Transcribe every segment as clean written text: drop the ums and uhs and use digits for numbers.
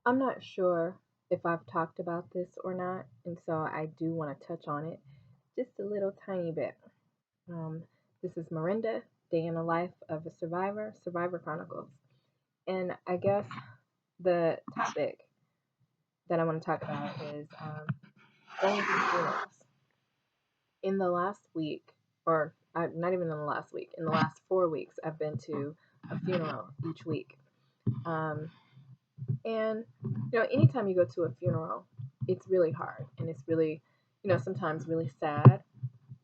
I'm not sure if I've talked about this or not, and so I do want to touch on it just a little tiny bit. Um, this is Miranda, Day in the Life of a Survivor, Survivor Chronicles. And I guess the topic that I want to talk about is going to funerals. In the last week, or not even in the last week, in the last 4 weeks, I've been to a funeral each week. Um, and, anytime you go to a funeral, it's really hard and it's really, sometimes really sad.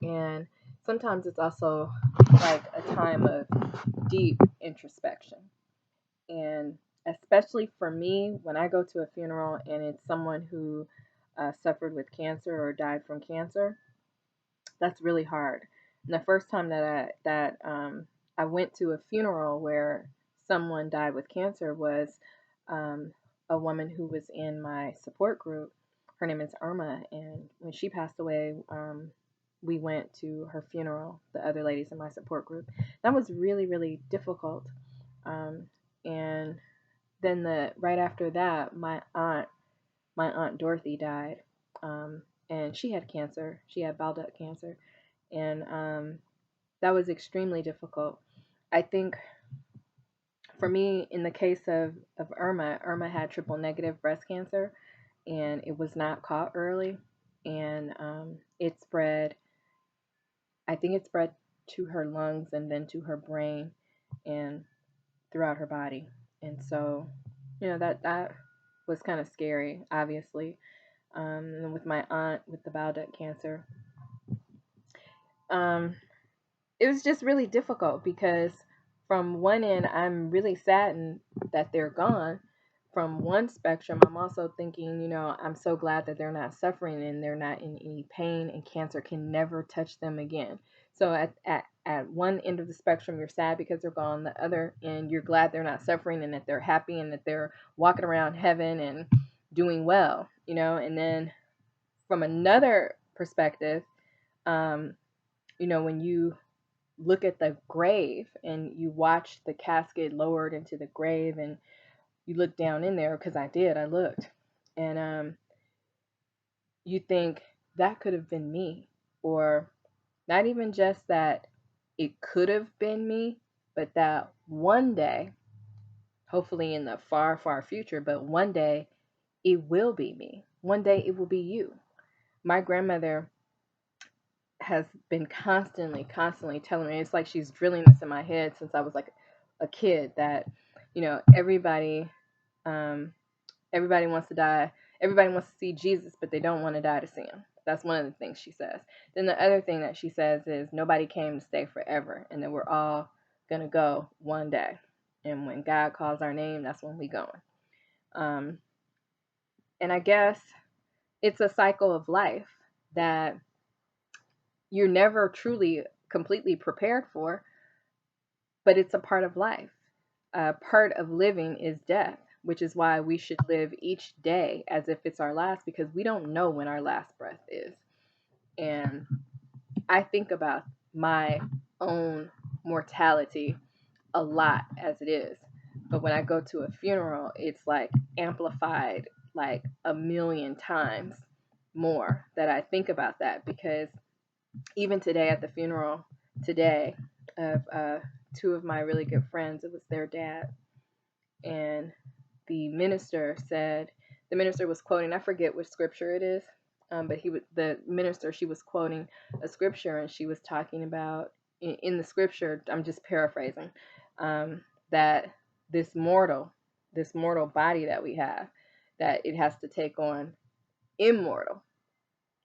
And sometimes it's also like a time of deep introspection. And especially for me, when I go to a funeral and it's someone who suffered with cancer or died from cancer, that's really hard. And the first time I went to a funeral where someone died with cancer was um, a woman who was in my support group. Her name is Irma, and when she passed away, we went to her funeral. The other ladies in my support group. That was really really difficult. Um, and then the right after that, my aunt Dorothy died, and she had cancer. She had bile duct cancer, and that was extremely difficult. I think for me, in the case of Irma had triple negative breast cancer, and it was not caught early, and it spread. I think it spread to her lungs and then to her brain, and throughout her body, and so that was kind of scary, obviously. And with my aunt with the bile duct cancer, um, it was just really difficult because from one end, I'm really saddened that they're gone. From one spectrum, I'm also thinking, I'm so glad that they're not suffering and they're not in any pain, and cancer can never touch them again. So at one end of the spectrum, you're sad because they're gone. The other end, you're glad they're not suffering and that they're happy and that they're walking around heaven and doing well. And then from another perspective, um, when you look at the grave and you watch the casket lowered into the grave and you look down in there, because I looked, and you think that could have been me, or not even just that it could have been me, but that one day, hopefully in the far far future, but one day it will be me, one day it will be you. My grandmother has been constantly telling me, it's like she's drilling this in my head since I was like a kid, that everybody, um, everybody wants to die, everybody wants to see Jesus, but they don't want to die to see him. That's one of the things she says. Then the other thing that she says is nobody came to stay forever, and that we're all gonna go one day, and when God calls our name, that's when we going. Um, and I guess it's a cycle of life that you're never truly completely prepared for, but it's a part of life. Part of living is death, which is why we should live each day as if it's our last, because we don't know when our last breath is. And I think about my own mortality a lot as it is. But when I go to a funeral, it's like amplified like a million times more that I think about that, because even today at the funeral today of two of my really good friends, it was their dad, and the minister was quoting, I forget which scripture it is, but the minister, she was quoting a scripture, and she was talking about in the scripture, I'm just paraphrasing, that this mortal this mortal body that we have, that it has to take on immortal.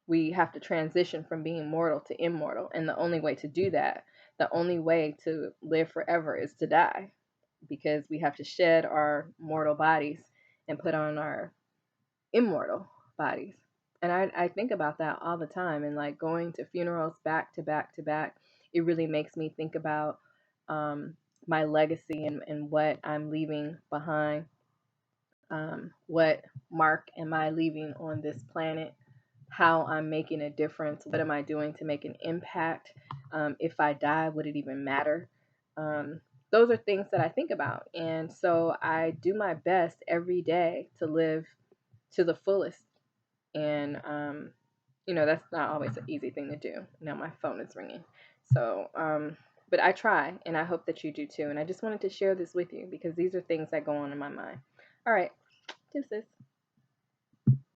We have to transition from being mortal to immortal. And the only way to do that, the only way to live forever, is to die, because we have to shed our mortal bodies and put on our immortal bodies. And I think about that all the time. And like going to funerals back to back to back, it really makes me think about my legacy, and what I'm leaving behind. What mark am I leaving on this planet? How I'm making a difference? What am I doing to make an impact? If I die, would it even matter? Um, those are things that I think about. And so I do my best every day to live to the fullest. And, that's not always an easy thing to do. Now my phone is ringing. So, but I try, and I hope that you do too. And I just wanted to share this with you because these are things that go on in my mind. All right, deuces.